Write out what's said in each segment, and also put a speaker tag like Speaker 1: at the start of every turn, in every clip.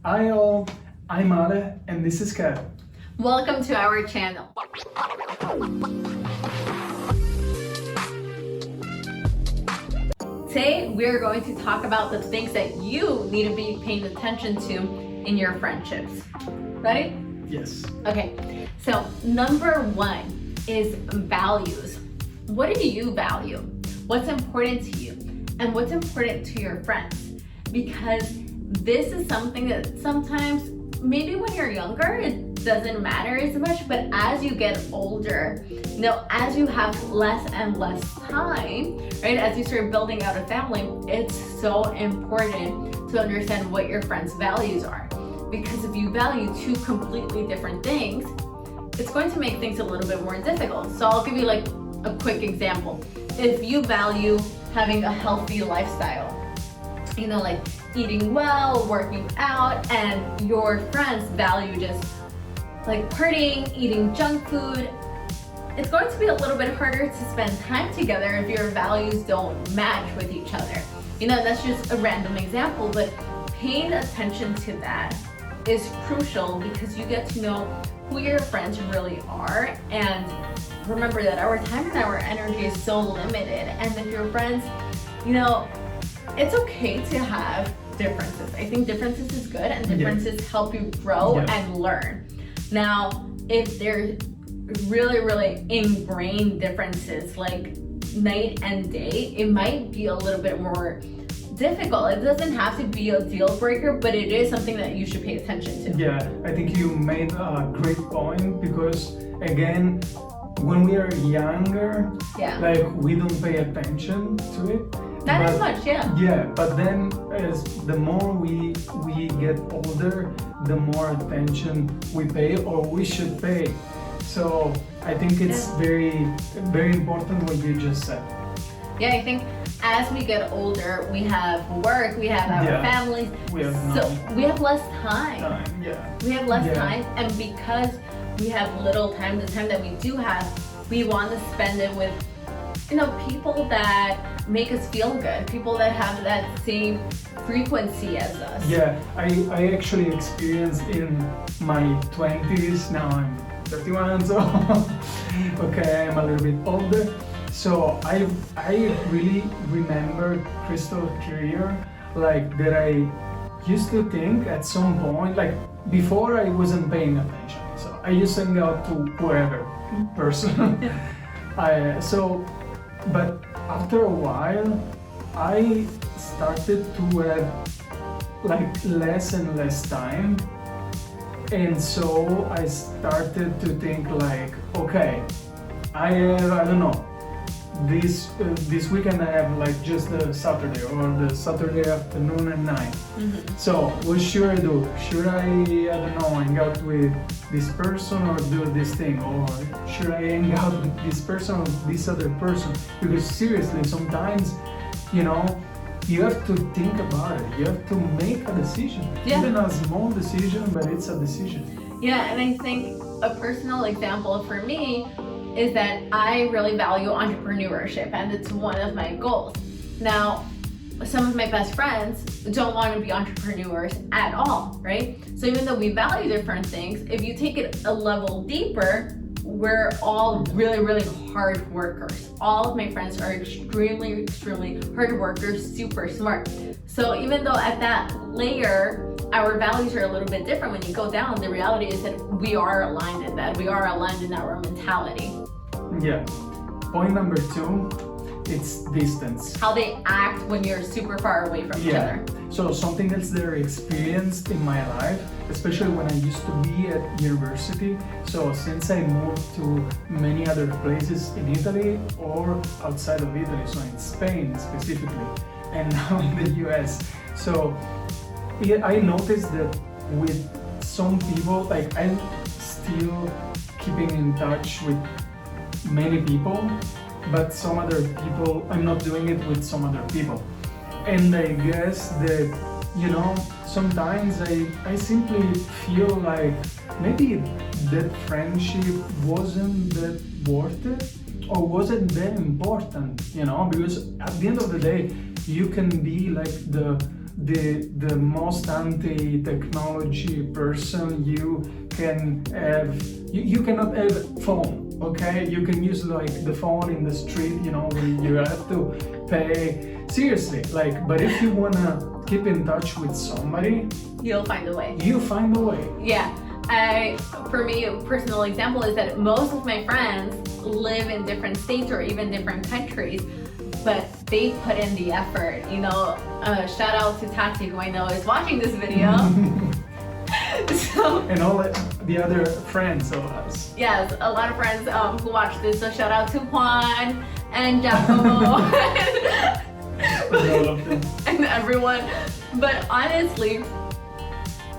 Speaker 1: Hi all, I'm Ale and this is Kat.
Speaker 2: Welcome to our channel. Today we're going to talk about the things that you need to be paying attention to in your friendships. Ready?
Speaker 1: Yes.
Speaker 2: Okay, so number one is values. What do you value? What's important to you? And what's important to your friends? Because this is something that sometimes, maybe when you're younger, it doesn't matter as much, but as you get older, as you have less and less time, right? As you start building out a family, it's so important to understand what your friends' values are. Because if you value two completely different things, it's going to make things a little bit more difficult. So I'll give you like a quick example. If you value having a healthy lifestyle, like eating well, working out, and your friends value just like partying, eating junk food, it's going to be a little bit harder to spend time together if your values don't match with each other. That's just a random example, but paying attention to that is crucial because you get to know who your friends really are. And remember that our time and our energy is so limited. And if your friends, it's okay to have differences. I think differences is good, and differences help you grow and learn. Now, if there's really, really ingrained differences like night and day, it might be a little bit more difficult. It doesn't have to be a deal breaker, but it is something that you should pay attention to.
Speaker 1: Yeah, I think you made a great point because again, when we are younger, we don't pay attention to it.
Speaker 2: Not as much,
Speaker 1: Yeah, but then as the more we get older, the more attention we pay or we should pay. So I think it's very, very important what you just said.
Speaker 2: Yeah, I think as we get older, we have work, we have our families, we have less time. We have less time, and because we have little time, the time that we do have, we want to spend it with people that make us feel good, people that have that same frequency as us.
Speaker 1: Yeah, I actually experienced in my 20s, now I'm 31, so okay, I'm a little bit older. So I really remember crystal clear, like that I used to think at some point, like before I wasn't paying attention. So I used to hang out to whoever person. But after a while, I started to have like less and less time. And so I started to think like, okay, I have, I don't know, this weekend I have like just the Saturday or the Saturday afternoon and night. So what should I do? Should I don't know, hang out with this person or do this thing? Or should I hang out with this person or this other person? Because seriously, sometimes, you have to think about it. You have to make a decision. Even a small decision, but it's a decision.
Speaker 2: Yeah, and I think a personal example for me is that I really value entrepreneurship, and it's one of my goals. Now, some of my best friends don't want to be entrepreneurs at all, right? So even though we value different things, if you take it a level deeper, we're all really, really hard workers. All of my friends are extremely, extremely hard workers, super smart. So even though at that layer, our values are a little bit different, when you go down, the reality is that we are aligned in that. We are aligned in our mentality.
Speaker 1: Yeah. Point number 2, it's distance.
Speaker 2: How they act when you're super far away from each other.
Speaker 1: So something else that I experienced in my life, especially when I used to be at university. So since I moved to many other places in Italy or outside of Italy, so in Spain specifically, and now in the US. So I noticed that with some people, like I'm still keeping in touch with many people, but some other people, I'm not doing it with some other people. And I guess that, sometimes I simply feel like maybe that friendship wasn't that worth it or wasn't that important, because at the end of the day, you can be like the the most anti-technology person you can have. You cannot have phone, okay? You can use like the phone in the street, you know, when you have to pay. Seriously, like, but if you wanna keep in touch with somebody,
Speaker 2: You'll find a way.
Speaker 1: you find a way.
Speaker 2: Yeah. For me, a personal example is that most of my friends live in different states or even different countries, but they put in the effort. You know, shout out to Tati, who I know is watching this video. So,
Speaker 1: And all the other friends of us.
Speaker 2: yes, a lot of friends who watch this. So shout out to Juan and Giacomo
Speaker 1: All of them.
Speaker 2: and everyone. But honestly,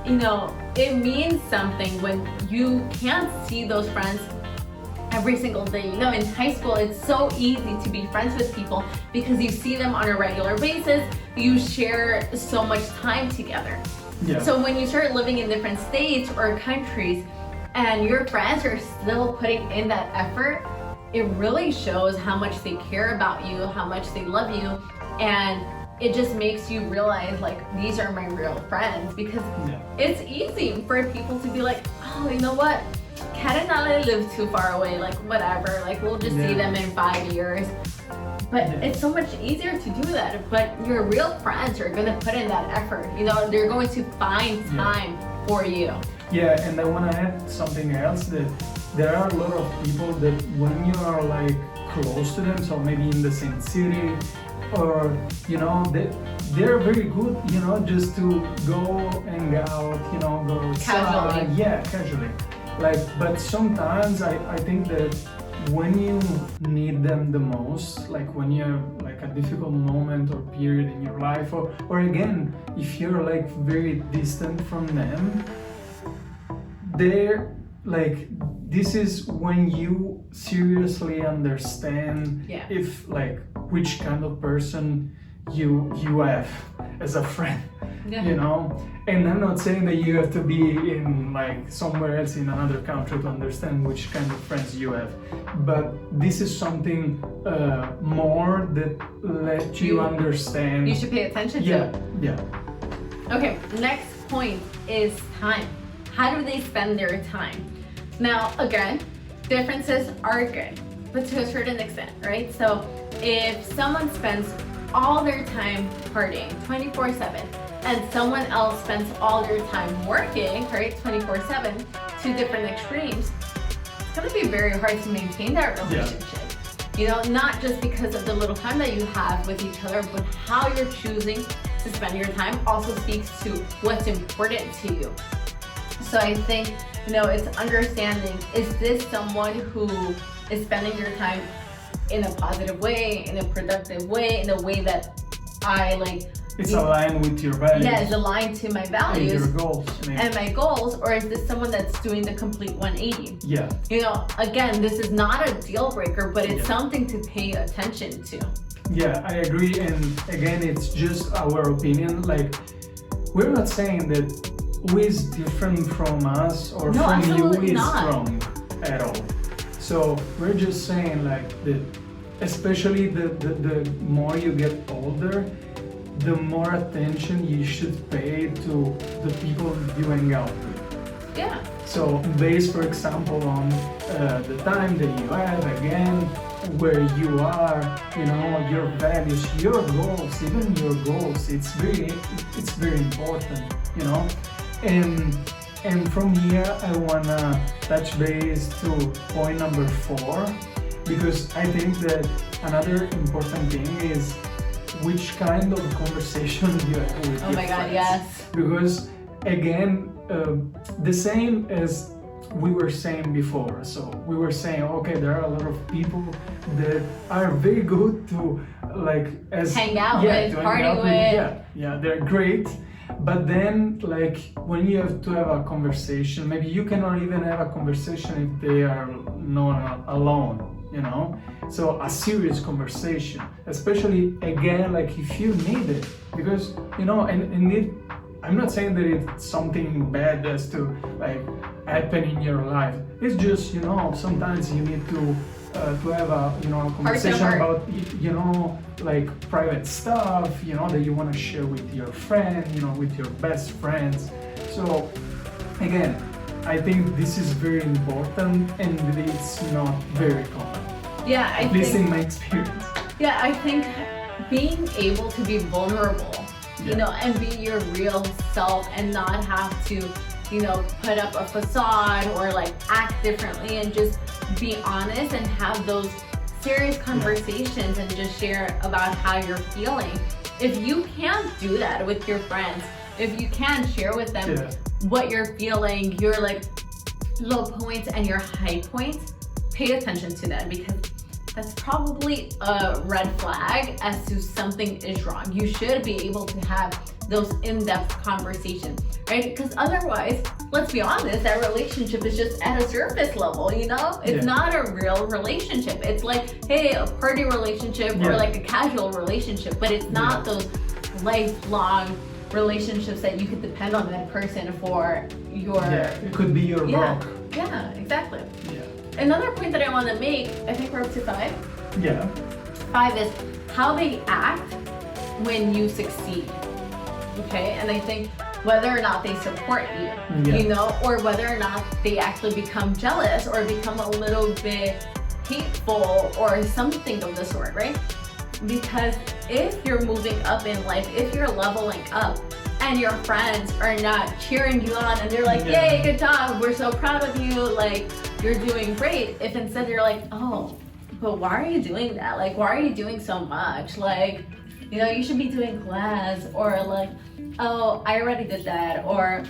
Speaker 2: you know, it means something when you can't see those friends every single day. You know, in high school, it's so easy to be friends with people because you see them on a regular basis. You share so much time together.
Speaker 1: Yeah.
Speaker 2: So when you start living in different states or countries and your friends are still putting in that effort, it really shows how much they care about you, how much they love you, and it just makes you realize, like, these are my real friends. Because it's easy for people to be like, oh, you know what, Kat and I live too far away, like whatever, like we'll just see them in 5 years. But it's so much easier to do that. But your real friends are gonna put in that effort. You know, they're going to find time for you.
Speaker 1: Yeah, and I want to add something else, that there are a lot of people that when you are like close to them, so maybe in the same city, or you know, they're very good, you know, just to go hang out, you know, go outside.
Speaker 2: Casually.
Speaker 1: Yeah, casually. Like, but sometimes I think that when you need them the most, like when you have like a difficult moment or period in your life, or again, if you're like very distant from them, they're like, this is when you seriously understand if like which kind of person you have as a friend. You know, and I'm not saying that you have to be in like somewhere else in another country to understand which kind of friends you have, but this is something more that let you understand.
Speaker 2: You should pay attention to.
Speaker 1: Yeah.
Speaker 2: Okay, next point is time. How do they spend their time? Now, again, differences are good, but to a certain extent, right? So if someone spends all their time partying 24/7 and someone else spends all their time working, right, 24/7, two different extremes, it's gonna be very hard to maintain that relationship. You know, not just because of the little time that you have with each other, but how you're choosing to spend your time also speaks to what's important to you. So I think, you know, it's understanding, is this someone who is spending your time in a positive way, in a productive way, in a way that I like,
Speaker 1: it's aligned with your values.
Speaker 2: Yeah, it's aligned to my values
Speaker 1: and your goals,
Speaker 2: and my goals, or is this someone that's doing the complete 180?
Speaker 1: Yeah.
Speaker 2: You know, again, this is not a deal breaker, but it's something to pay attention to.
Speaker 1: Yeah, I agree, and again, it's just our opinion. Like, we're not saying that who is different from us or from you is wrong at all. So we're just saying like that, especially the more you get older, the more attention you should pay to the people you hang out with.
Speaker 2: Yeah.
Speaker 1: So based, for example, on the time that you have, again, where you are, you know, your values, your goals, even your goals, it's very important, you know. And from here, I wanna touch base to point number 4, because I think that another important thing is which kind of conversation you have with your friends.
Speaker 2: God, yes.
Speaker 1: Because again, the same as we were saying before. So we were saying, okay, there are a lot of people that are very good to like
Speaker 2: hang out with, party with.
Speaker 1: Yeah, they're great. But then, like, when you have to have a conversation, maybe you cannot even have a conversation if they are not alone, you know? So a serious conversation, especially, again, like if you need it, because, you know, I'm not saying that it's something bad that's to, like, happen in your life. It's just, you know, sometimes you need to to have a a conversation
Speaker 2: heart.
Speaker 1: about like private stuff that you want to share with your friend, with your best friends. So again, I think this is very important and it's not very common.
Speaker 2: Yeah,
Speaker 1: At least in my experience.
Speaker 2: Yeah, I think being able to be vulnerable, and be your real self and not have to, put up a facade or like act differently and just be honest and have those serious conversations and just share about how you're feeling. If you can't do that with your friends, if you can't share with them what you're feeling, your like low points and your high points, pay attention to them, because that's probably a red flag as to something is wrong. You should be able to have those in-depth conversations, right? Because otherwise, let's be honest, that relationship is just at a surface level, It's not a real relationship. It's like, hey, a party relationship or like a casual relationship, but it's not those lifelong relationships that you could depend on that person for your...
Speaker 1: it could be your rock.
Speaker 2: Yeah, exactly.
Speaker 1: Yeah.
Speaker 2: Another point that I want to make, I think we're up to 5.
Speaker 1: Yeah.
Speaker 2: 5 is how they act when you succeed. Okay, and I think whether or not they support you, or whether or not they actually become jealous or become a little bit hateful or something of the sort, right? Because if you're moving up in life, if you're leveling up and your friends are not cheering you on and they're like, yay, good job, we're so proud of you, like you're doing great. If instead you're like, oh, but why are you doing that? Like, why are you doing so much? Like, you should be doing class, or like, oh, I already did that, or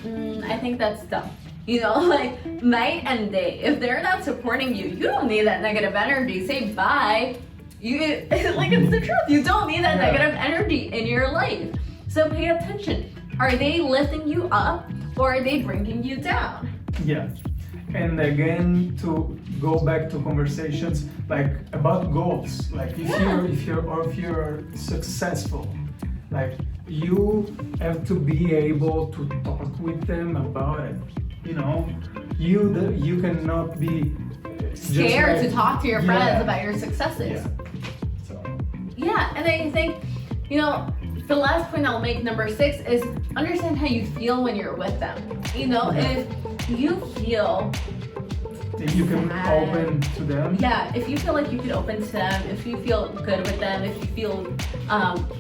Speaker 2: I think that's dumb. Like night and day. If they're not supporting you, you don't need that negative energy. Say bye. It's the truth. You don't need that negative energy in your life. So pay attention. Are they lifting you up or are they bringing you down?
Speaker 1: Yeah. And again, to go back to conversations like about goals, like if you're successful, like you have to be able to talk with them about it. You cannot be
Speaker 2: scared to talk to your friends about your successes. Yeah, and I think, the last point I'll make, number 6, is understand how you feel when you're with them. If you feel
Speaker 1: that you can open to them.
Speaker 2: Yeah, if you feel like you can open to them, if you feel good with them, if you feel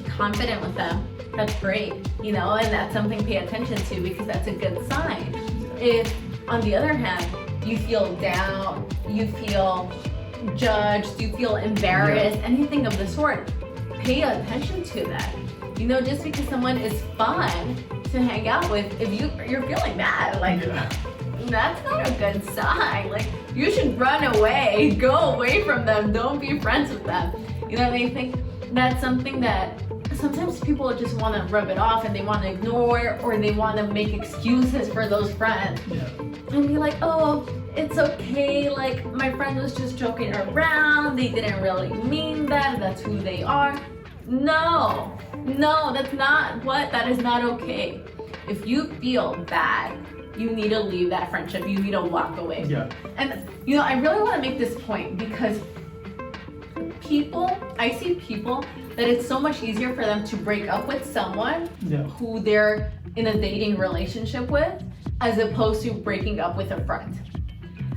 Speaker 2: confident with them, that's great, and that's something to pay attention to, because that's a good sign. If, on the other hand, you feel down, you feel judged, you feel embarrassed, anything of the sort, pay attention to that. Just because someone is fun to hang out with, if you're feeling bad, like that's not a good sign. Like, you should run away, go away from them, don't be friends with them. I think that's something that sometimes people just want to rub it off and they want to ignore, or they want to make excuses for those friends and be like, oh, it's okay, like my friend was just joking around, they didn't really mean that, that's who they are. No, that is not okay. If you feel bad, you need to leave that friendship, you need to walk away. And I really want to make this point, because I see people that it's so much easier for them to break up with someone who they're in a dating relationship with, as opposed to breaking up with a friend.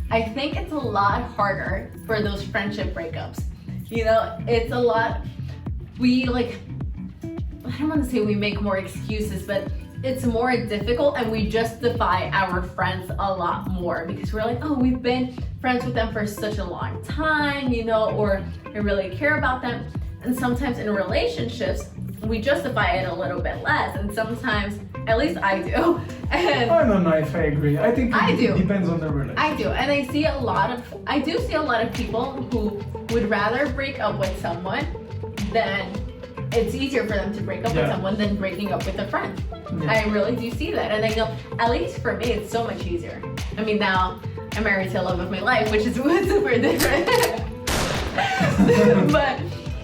Speaker 2: I think it's a lot harder for those friendship breakups. It's a lot, I don't want to say we make more excuses, but it's more difficult, and we justify our friends a lot more, because we're like, oh, we've been friends with them for such a long time, or I really care about them. And sometimes in relationships, we justify it a little bit less, and sometimes, at least I do. And
Speaker 1: I don't know if I agree. I think it depends on the relationship. I
Speaker 2: do, and I do see a lot of people who would rather break up with someone than it's easier for them to break up with someone than breaking up with a friend. I really do see that, and I know, at least for me, it's so much easier. I mean, now I'm married to the love of my life, which is super different. But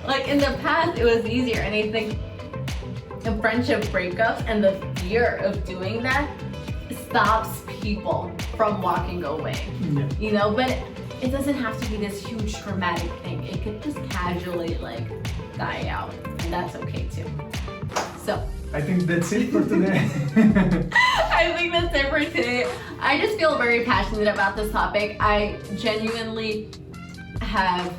Speaker 2: like in the past, it was easier, and I think the friendship breakups and the fear of doing that stops people from walking away. But it doesn't have to be this huge dramatic thing. It could just casually like die out, and that's okay too. So
Speaker 1: I think that's it for today.
Speaker 2: I think that's it for today. I just feel very passionate about this topic. I genuinely have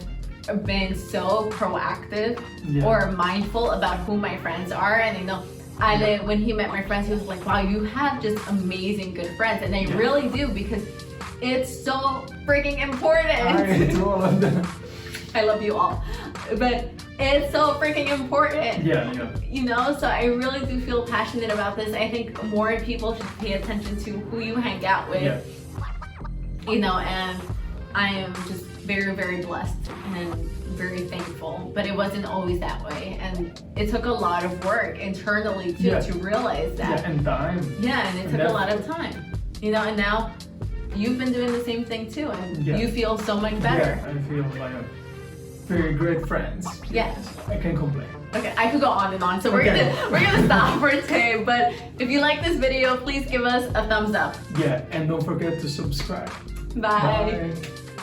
Speaker 2: been so proactive or mindful about who my friends are, and I know Ale, when he met my friends, he was like, wow, you have just amazing good friends, and I really do, because it's so freaking important.
Speaker 1: I do all of them.
Speaker 2: I love you all, but it's so freaking important. You know, so I really do feel passionate about this. I think more people should pay attention to who you hang out with. You know, and I am just very, very blessed and very thankful, but it wasn't always that way, and it took a lot of work internally too to realize that.
Speaker 1: And time.
Speaker 2: And it took a lot of time. You know, and now you've been doing the same thing too, and you feel so much better.
Speaker 1: I feel like very great friends. I can't complain.
Speaker 2: Okay, I could go on and on, so we're gonna stop for today. But if you like this video, please give us a thumbs up.
Speaker 1: And don't forget to subscribe.
Speaker 2: Bye.
Speaker 1: Bye.